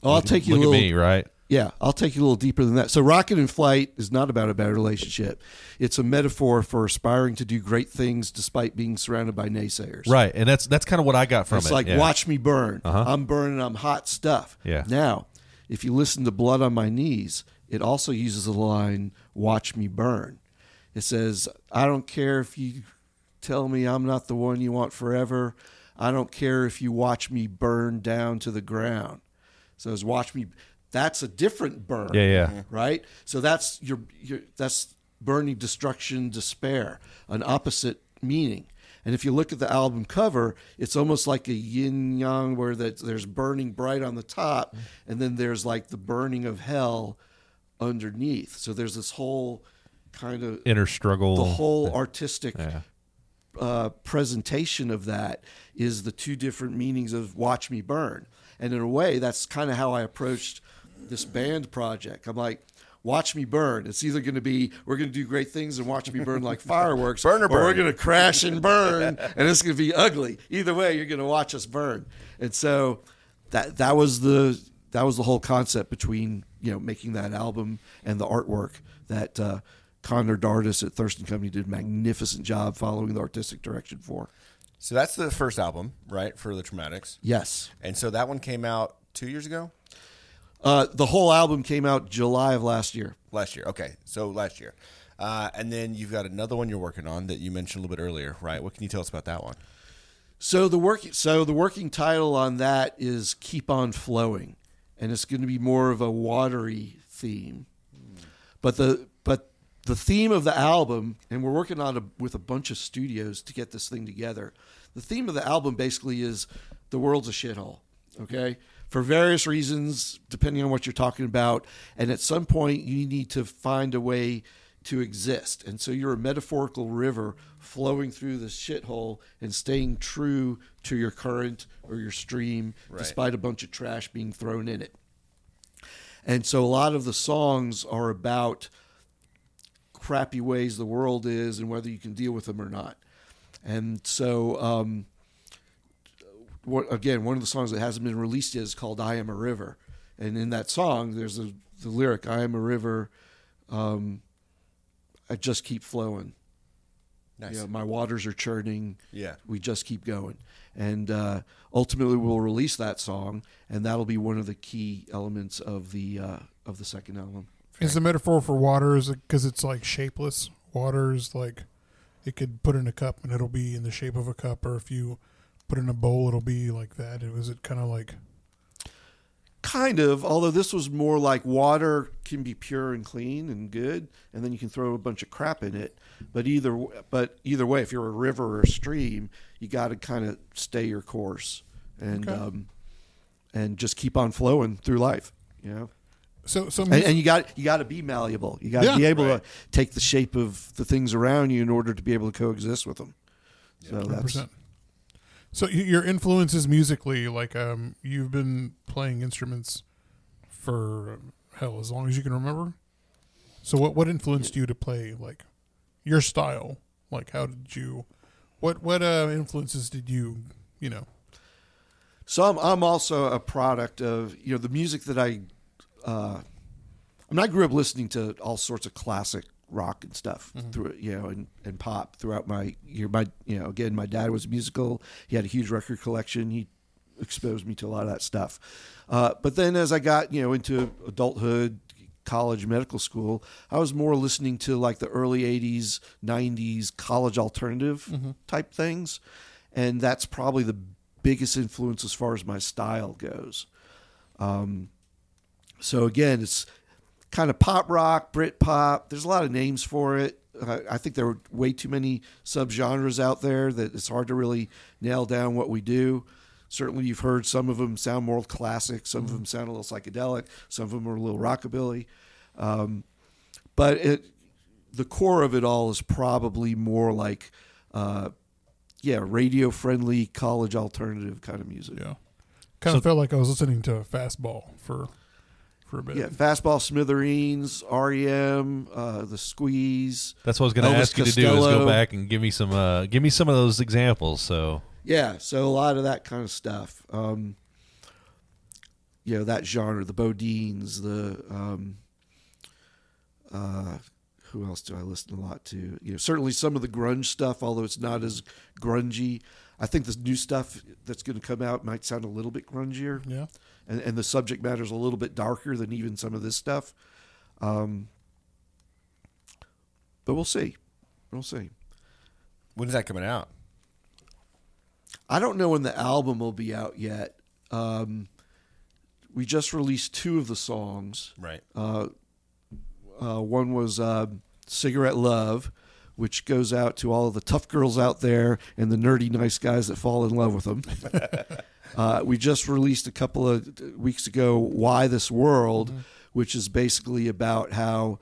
I'll take you look a little, at me, right? Yeah, I'll take you a little deeper than that. So, Rocket in Flight is not about a bad relationship. It's a metaphor for aspiring to do great things despite being surrounded by naysayers. Right, and that's kind of what I got from It's it. like, yeah. watch me burn. Uh-huh. I'm burning. I'm hot stuff. Yeah. Now, if you listen to Blood on My Knees, it also uses the line, watch me burn. It says, I don't care if you tell me I'm not the one you want forever. I don't care if you watch me burn down to the ground. So it's watch me. that's a different burn. Yeah. Right. So that's that's burning, destruction, despair, an opposite meaning. And if you look at the album cover, it's almost like a yin yang, where there's burning bright on the top, and then there's like the burning of hell underneath. So there's this whole kind of Inner struggle. the whole artistic Yeah. presentation of that is the two different meanings of "Watch Me Burn." And in a way, that's kind of how I approached this band project. I'm like, watch me burn. It's either going to be we're going to do great things and watch me burn like fireworks, Burn or burn. we're going to crash and burn, and it's going to be ugly. Either way, you're going to watch us burn. And so that was the whole concept between making that album and the artwork that Connor Dardis at Thurston Company did a magnificent job following the artistic direction for. So that's the first album, right, for the Troumatics? Yes. And so that one came out 2 years ago? The whole album came out July of last year. Last year. Okay. So last year. And then you've got another one you're working on that you mentioned a little bit earlier, right? What can you tell us about that one? So the working title on that is "Keep on Flowing," and it's going to be more of a watery theme. But the theme of the album, and we're working on with a bunch of studios to get this thing together. The theme of the album basically is the world's a shithole. Okay. For various reasons, depending on what you're talking about. And at some point, you need to find a way to exist. And so you're a metaphorical river flowing through the shithole and staying true to your current or your stream, despite a bunch of trash being thrown in it. And so a lot of the songs are about crappy ways the world is and whether you can deal with them or not. And so... one of the songs that hasn't been released yet is called "I Am a River," and in that song, there's the lyric, "I am a river, I just keep flowing. Nice. My waters are churning. Yeah. We just keep going." And ultimately, we'll release that song, and that'll be one of the key elements of the second album. Is the metaphor for water is because it's like shapeless? Water is like it could put in a cup and it'll be in the shape of a cup, or if you put in a bowl, it'll be like that. Was it kind of like... Kind of, although this was more like water can be pure and clean and good, and then you can throw a bunch of crap in it. But either way, if you're a river or a stream, you got to kind of stay your course and just keep on flowing through life. So and you got to be malleable. You got to be able to take the shape of the things around you in order to be able to coexist with them. So 100%. So your influences musically, like you've been playing instruments for as long as you can remember. So what influenced you to play like your style? Like how did you? What influences did you? So I'm also a product of the music that I grew up listening to all sorts of classic rock and stuff through and pop throughout my year. Again, my dad was musical. He had a huge record collection. He exposed me to a lot of that stuff. But then as I got into adulthood, college, medical school, I was more listening to like the early 80s, 90s college alternative type things. And that's probably the biggest influence as far as my style goes. So again, it's kind of pop rock, Brit pop. There's a lot of names for it. I think there are way too many subgenres out there that it's hard to really nail down what we do. Certainly you've heard some of them sound more classic. Some of them sound a little psychedelic. Some of them are a little rockabilly. But the core of it all is probably more like, radio-friendly college alternative kind of music. Yeah. Kind of felt like I was listening to Fastball for a bit. Yeah, Fastball, Smithereens, REM, The Squeeze. That's what I was going to ask you to do is go back and give me some of those examples. So yeah, so a lot of that kind of stuff. That genre, the Bodines, who else do I listen a lot to? Certainly some of the grunge stuff, although it's not as grungy. I think this new stuff that's going to come out might sound a little bit grungier. Yeah. And the subject matter is a little bit darker than even some of this stuff. But we'll see. We'll see. When's that coming out? I don't know when the album will be out yet. we just released 2 of the songs. Right. One was Cigarette Love, which goes out to all of the tough girls out there and the nerdy nice guys that fall in love with them. We just released a couple of weeks ago Why This World, which is basically about how,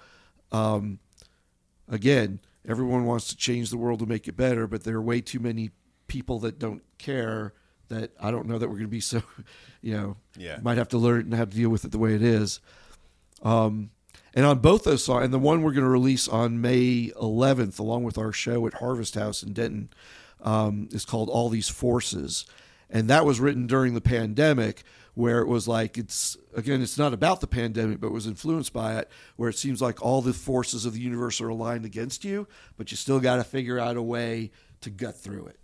again, everyone wants to change the world to make it better, but there are way too many people that don't care that I don't know that we're going to be so, might have to learn how to deal with it the way it is. And on both those songs, and the one we're going to release on May 11th, along with our show at Harvest House in Denton, is called All These Forces. And that was written during the pandemic, where it was like, it's not about the pandemic, but it was influenced by it, where it seems like all the forces of the universe are aligned against you, but you still got to figure out a way to gut through it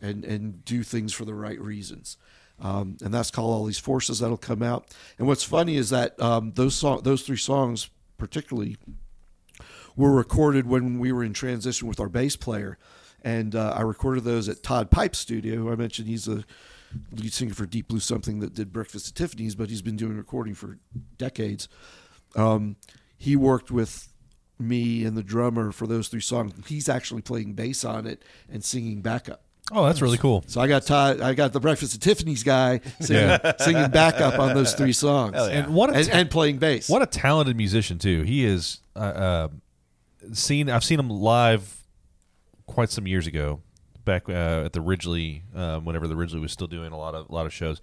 and do things for the right reasons. And that's called All These Forces. That'll come out. And what's funny is that those 3 songs particularly were recorded when we were in transition with our bass player. And I recorded those at Todd Pipe's studio, who I mentioned he's a lead singer for Deep Blue Something that did Breakfast at Tiffany's, but he's been doing recording for decades. He worked with me and the drummer for those 3 songs. He's actually playing bass on it and singing backup. Oh, that's really cool. So I got the Breakfast at Tiffany's guy singing backup on those 3 songs, and playing bass. What a talented musician too. He is. I've seen him live quite some years ago, back at the Ridgely, whenever the Ridgely was still doing a lot of shows,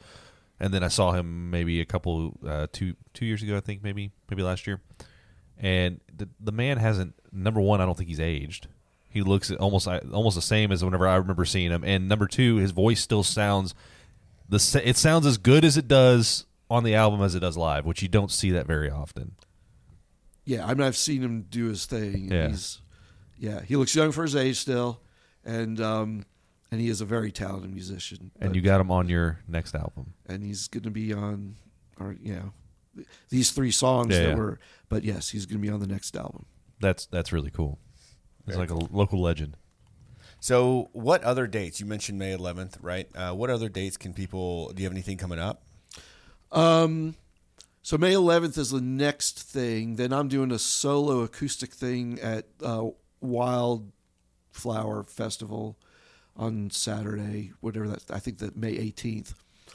and then I saw him maybe a couple 2 years ago, I think maybe last year, and the man hasn't. Number one, I don't think he's aged. He looks almost the same as whenever I remember seeing him. And number 2, his voice still sounds it sounds as good as it does on the album as it does live, which you don't see that very often. Yeah, I mean, I've seen him do his thing. Yeah. He looks young for his age still, and he is a very talented musician. And you got him on your next album. And he's going to be on, these 3 songs but yes, he's going to be on the next album. That's really cool. It's like a local legend. So what other dates? You mentioned May 11th, right? What other dates do you have anything coming up? So May 11th is the next thing. Then I'm doing a solo acoustic thing at Wildflower Festival on Saturday, whatever that. I think that May 18th.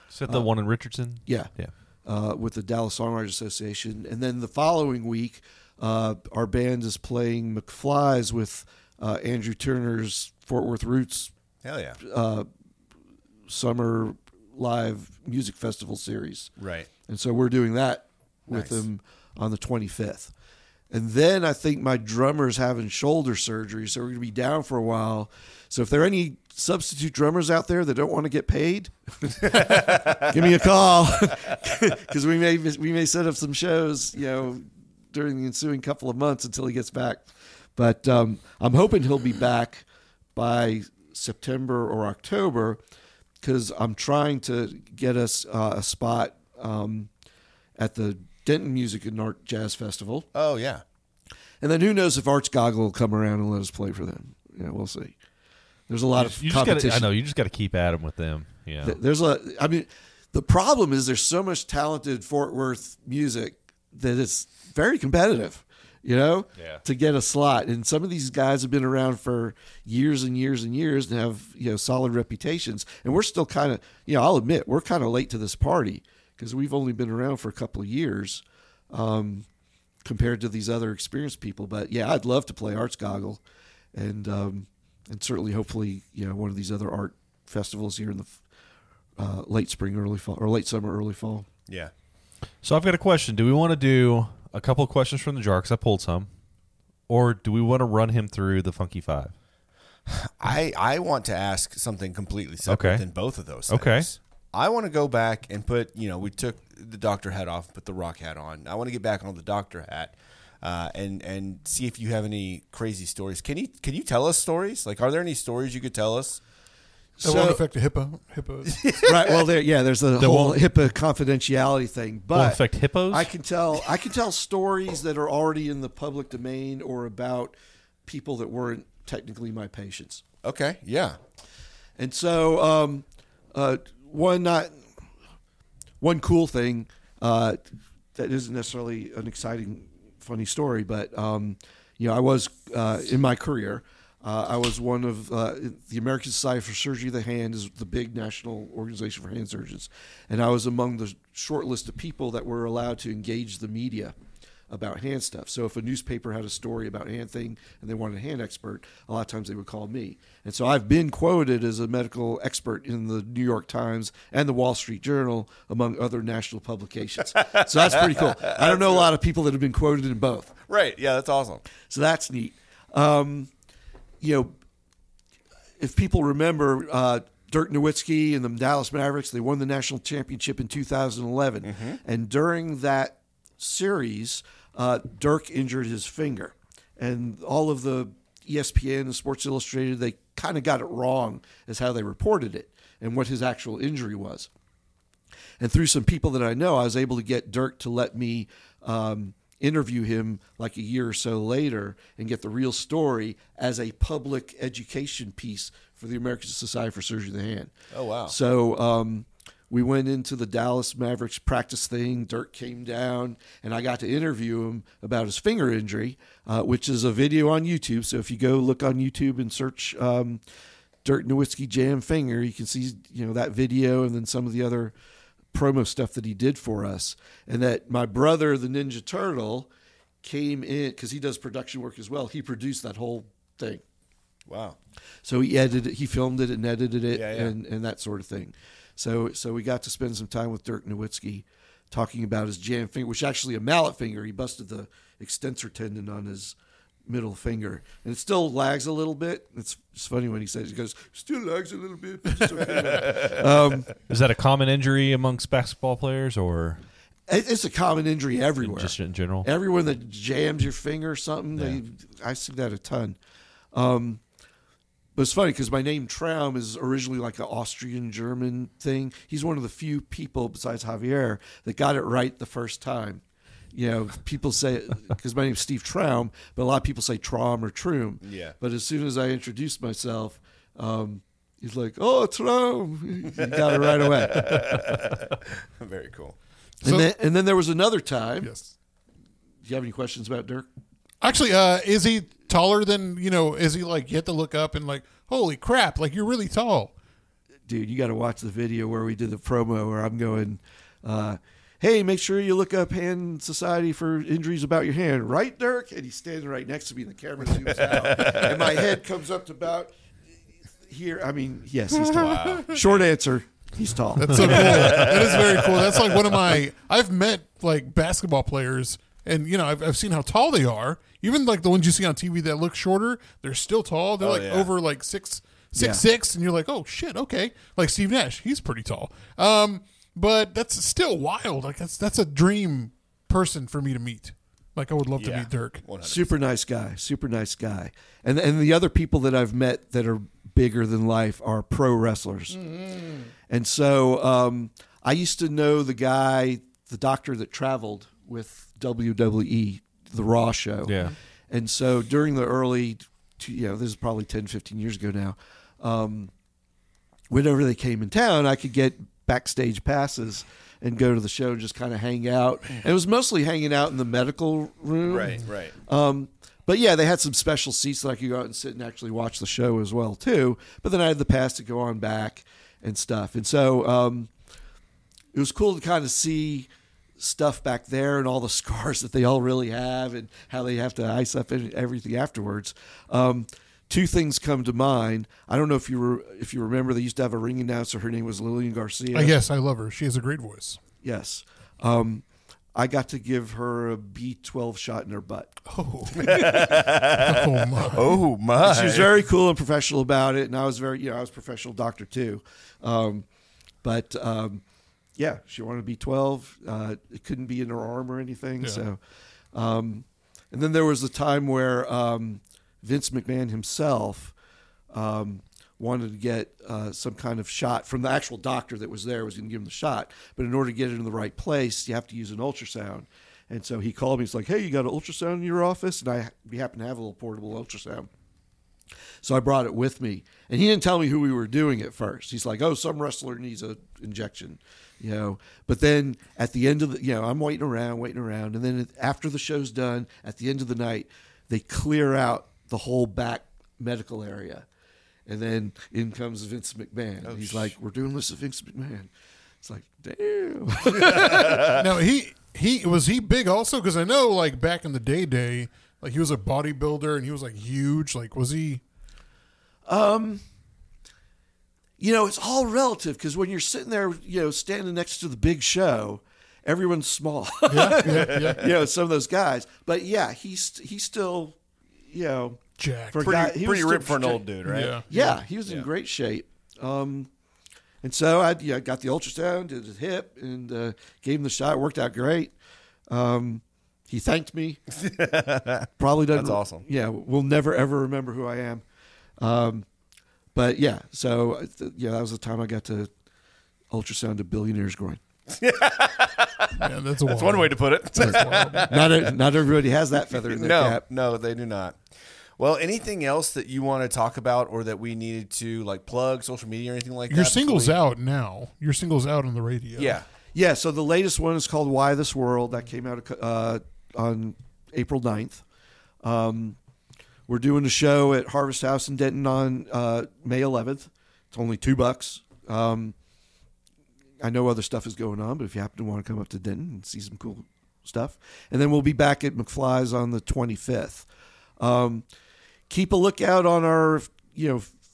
Is that the one in Richardson? Yeah. With the Dallas Songwriters Association. And then the following week, our band is playing McFly's with Andrew Turner's Fort Worth Roots. Hell yeah. Summer live music festival series. Right. And so we're doing that with them on the 25th. And then I think my drummer's having shoulder surgery, so we're going to be down for a while. So if there are any substitute drummers out there that don't want to get paid, give me a call, because we may set up some shows, during the ensuing couple of months until he gets back. But I'm hoping he'll be back by September or October, because I'm trying to get us a spot at the Denton Music and Art Jazz Festival. Oh, yeah. And then who knows if Arts Goggle will come around and let us play for them. We'll see. There's a lot of competition. You just got to keep at them with them. Yeah. The problem is there's so much talented Fort Worth music that it's very competitive, to get a slot. And some of these guys have been around for years and years and years and have, solid reputations. And we're still kind of, I'll admit, we're kind of late to this party because we've only been around for a couple of years compared to these other experienced people. But yeah, I'd love to play Arts Goggle and certainly, hopefully, one of these other art festivals here in the late spring, early fall, or late summer, early fall. Yeah. So I've got a question. Do we want to do a couple of questions from the jar, because I pulled some, or do we want to run him through the Funky Five? I want to ask something completely separate than both of those things. Okay. I want to go back and put, we took the doctor hat off, put the rock hat on. I want to get back on the doctor hat and see if you have any crazy stories. Can you tell us stories? Like, are there any stories you could tell us? That won't affect the hippos. Right. Well, there's the whole HIPAA confidentiality thing, but won't affect hippos. I can tell stories that are already in the public domain or about people that weren't technically my patients. Okay. Yeah. And so one cool thing that isn't necessarily an exciting, funny story, but I was in my career. I was one of the American Society for Surgery of the Hand is the big national organization for hand surgeons, and I was among the short list of people that were allowed to engage the media about hand stuff. So if a newspaper had a story about a hand thing and they wanted a hand expert, a lot of times they would call me. And so I've been quoted as a medical expert in the New York Times and the Wall Street Journal, among other national publications. So that's pretty cool. I don't know a lot of people that have been quoted in both. Right. Yeah, that's awesome. So that's neat. If people remember, Dirk Nowitzki and the Dallas Mavericks, they won the national championship in 2011. Mm-hmm. And during that series, Dirk injured his finger. And all of the ESPN and Sports Illustrated, they kind of got it wrong as how they reported it and what his actual injury was. And through some people that I know, I was able to get Dirk to let me interview him like a year or so later and get the real story as a public education piece for the American Society for Surgery of the Hand. Oh, wow. So we went into the Dallas Mavericks practice thing. Dirk came down, and I got to interview him about his finger injury, which is a video on YouTube. So if you go look on YouTube and search Dirk Nowitzki jam finger, you can see that video and then some of the other promo stuff that he did for us. And that my brother, the Ninja Turtle, came in because he does production work as well. He produced that whole thing. Wow. So he filmed it and edited it and that sort of thing. So we got to spend some time with Dirk Nowitzki talking about his jam finger, which is actually a mallet finger. He busted the extensor tendon on his middle finger, and it still lags a little bit. It's funny when he says, he goes, still lags a little bit, but it's okay. Is that a common injury amongst basketball players, or it's a common injury everywhere? Just in general? Everyone that jams your finger or something, I see that a ton. But it's funny because my name Traum is originally like an Austrian-German thing. He's one of the few people besides Javier that got it right the first time. People say, because my name's Steve Traum, but a lot of people say Traum or Troom. Yeah. But as soon as I introduced myself, he's like, oh, Traum. He got it right away. Very cool. And then there was another time. Yes. Do you have any questions about Dirk? Actually, is he taller than, is he like, you have to look up and like, holy crap, like you're really tall. Dude, you got to watch the video where we did the promo where I'm going, hey, make sure you look up Hand Society for injuries about your hand. Right, Dirk? And he's standing right next to me, and the camera zooms out. And my head comes up to about here. I mean, yes, he's tall. Wow. Short answer, he's tall. That's so cool. That is very cool. That's like one of I've met like basketball players, and, I've seen how tall they are. Even like the ones you see on TV that look shorter, they're still tall. They're over like 6'6", and you're like, oh, shit, okay. Like Steve Nash, he's pretty tall. But that's still wild. Like that's a dream person for me to meet. Like I would love to meet Dirk. 100%. Super nice guy. And the other people that I've met that are bigger than life are pro wrestlers. Mm-hmm. And so I used to know the doctor that traveled with WWE, the Raw show. Yeah. And so during the early, this is probably 10, 15 years ago now, whenever they came in town, I could get backstage passes and go to the show and just kind of hang out. And it was mostly hanging out in the medical room. Right. But yeah, they had some special seats that I could go out and sit and actually watch the show as well too. But then I had the pass to go on back and stuff. And so it was cool to kind of see stuff back there and all the scars that they all really have and how they have to ice up everything afterwards. Two things come to mind. I don't know if you remember, they used to have a ring announcer. Her name was Lillian Garcia. Yes, I love her. She has a great voice. Yes. I got to give her a B12 shot in her butt. Oh. Oh, my. Oh, my. She was very cool and professional about it, and I was I was a professional doctor too. Yeah, she wanted B12. It couldn't be in her arm or anything. Yeah. So, and then there was a time where Vince McMahon himself wanted to get some kind of shot from the actual doctor that was there, was going to give him the shot. But in order to get it in the right place, you have to use an ultrasound. And so he called me. He's like, hey, you got an ultrasound in your office? And we happen to have a little portable ultrasound. So I brought it with me. And he didn't tell me who we were doing at first. He's like, oh, some wrestler needs an injection. But then at the end of I'm waiting around, and then after the show's done, at the end of the night, they clear out the whole back medical area, and then in comes Vince McMahon. He's like, "We're doing this with Vince McMahon." It's like, damn. Now he was he big also, because I know like back in the day, like he was a bodybuilder and he was like huge. Like, was he? It's all relative, because when you're sitting there, standing next to the big show, everyone's small. Yeah. Some of those guys. But yeah, he's still, Jack. Pretty ripped for an old dude, right? Yeah, he was in great shape. And so I got the ultrasound, did his hip, and gave him the shot. It worked out great. He thanked me. Probably doesn't. That's awesome. Yeah, we'll never ever remember who I am. But yeah, so that was the time I got to ultrasound a billionaire's groin. Yeah, that's one way to put it. Not everybody has that feather in their cap. No, they do not. Well, anything else that you want to talk about, or that we needed to like plug, social media or anything like that? Your single's out now. Your single's out on the radio. Yeah. So the latest one is called "Why This World." That came out on April 9th. We're doing a show at Harvest House in Denton on May 11th. It's only $2. I know other stuff is going on, but if you happen to want to come up to Denton and see some cool stuff. And then we'll be back at McFly's on the 25th. Keep a lookout on our,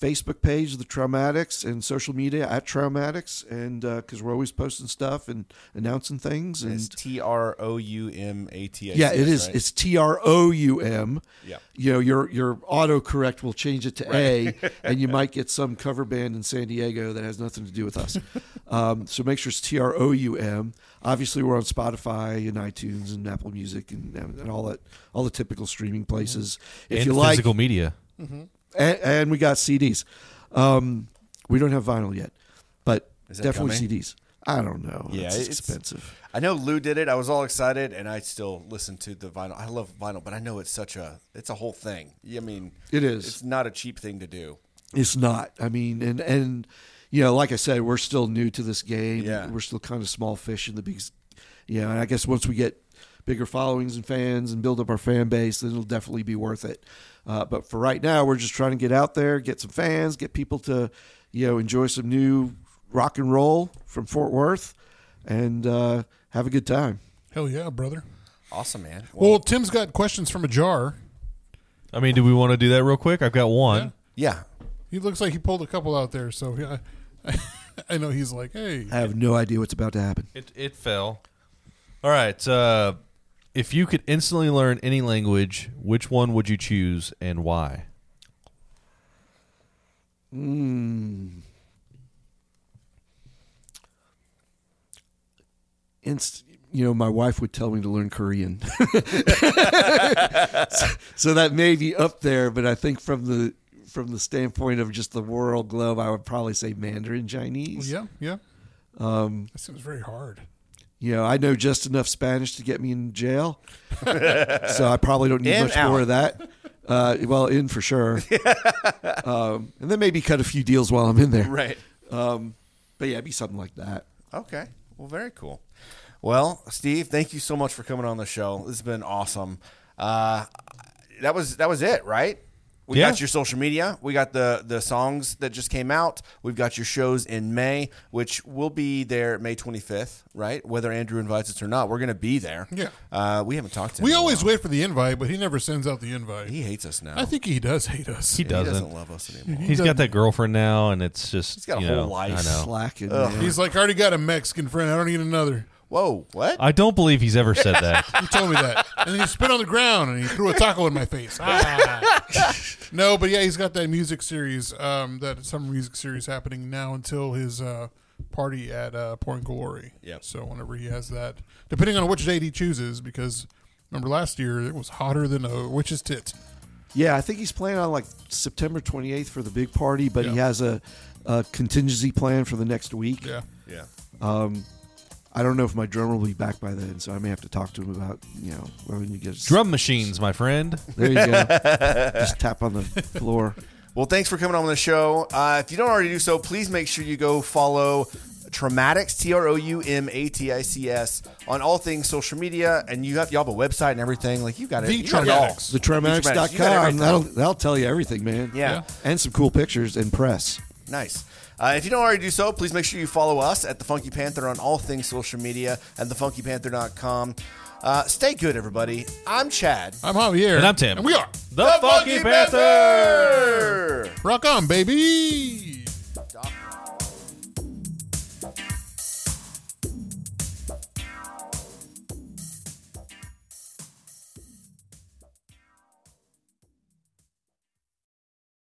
Facebook page, the Troumatics, and social media at Troumatics, and because we're always posting stuff and announcing things. And it's TROUMATIC. Yeah, it is. Right? It's TROUM. Yeah. Your autocorrect will change it to A, and you might get some cover band in San Diego that has nothing to do with us. So make sure it's TROUM. Obviously, we're on Spotify and iTunes and Apple Music and all the typical streaming places. If and you like physical media. Mm-hmm. And we got CDs. We don't have vinyl yet, but definitely coming? CDs. I don't know. Yeah, it's expensive. I know Lou did it. I was all excited, and I still listen to the vinyl. I love vinyl, but I know it's a whole thing. I mean, it is. It's not a cheap thing to do. It's not. I mean, and like I said, we're still new to this game. Yeah. We're still kind of small fish in the big. And I guess once we get bigger followings and fans and build up our fan base, then it'll definitely be worth it. But for right now, we're just trying to get out there, get some fans, get people to, enjoy some new rock and roll from Fort Worth, and have a good time. Hell yeah, brother. Awesome, man. Well, Tim's got questions from a jar. I mean, do we want to do that real quick? I've got one. Yeah. He looks like he pulled a couple out there, so I know he's like, hey. I have no idea what's about to happen. It fell. All right. If you could instantly learn any language, which one would you choose and why? My wife would tell me to learn Korean. so that may be up there, but I think from the standpoint of just the world globe, I would probably say Mandarin Chinese. Well, yeah. That seems very hard. I know just enough Spanish to get me in jail, so I probably don't need much more of that. In for sure, and then maybe cut a few deals while I'm in there. Right. But yeah, it'd be something like that. Okay. Well, very cool. Well, Steve, thank you so much for coming on the show. This has been awesome. That was it, right? We got your social media. We got the songs that just came out. We've got your shows in May, which will be there May 25th, right? Whether Andrew invites us or not, we're going to be there. Yeah. We haven't talked to him. We always wait for the invite, but he never sends out the invite. He hates us now. I think he does hate us. He doesn't. He doesn't love us anymore. He's got that girlfriend now, and it's just he's got a whole life. I know. Slacking. Man. He's like, I already got a Mexican friend. I don't need another. Whoa, what? I don't believe he's ever said that. He told me that. And then he spit on the ground and he threw a taco in my face. No, but yeah, he's got that music series, that summer music series happening now until his party at Point Glory. Yep. So whenever he has that, depending on which date he chooses, because remember last year it was hotter than a witch's tit. Yeah, I think he's planning on like September 28th for the big party, but he has a contingency plan for the next week. Yeah. I don't know if my drummer will be back by then, so I may have to talk to him about, when you get Drum machines, my friend. There you go. Just tap on the floor. Well, thanks for coming on the show. If you don't already do so, please make sure you go follow Troumatics, Troumatics, on all things social media, and y'all have a website and everything. Like you got it. The You got it all. Troumatics. The Troumatics.com. You got everything. That'll tell you everything, man. Yeah. And some cool pictures and press. Nice. If you don't already do so, please make sure you follow us at The Funky Panther on all things social media and thefunkypanther.com. Stay good, everybody. I'm Chad. I'm Javier. And I'm Tim. And we are The Funky Panther! Rock on, baby.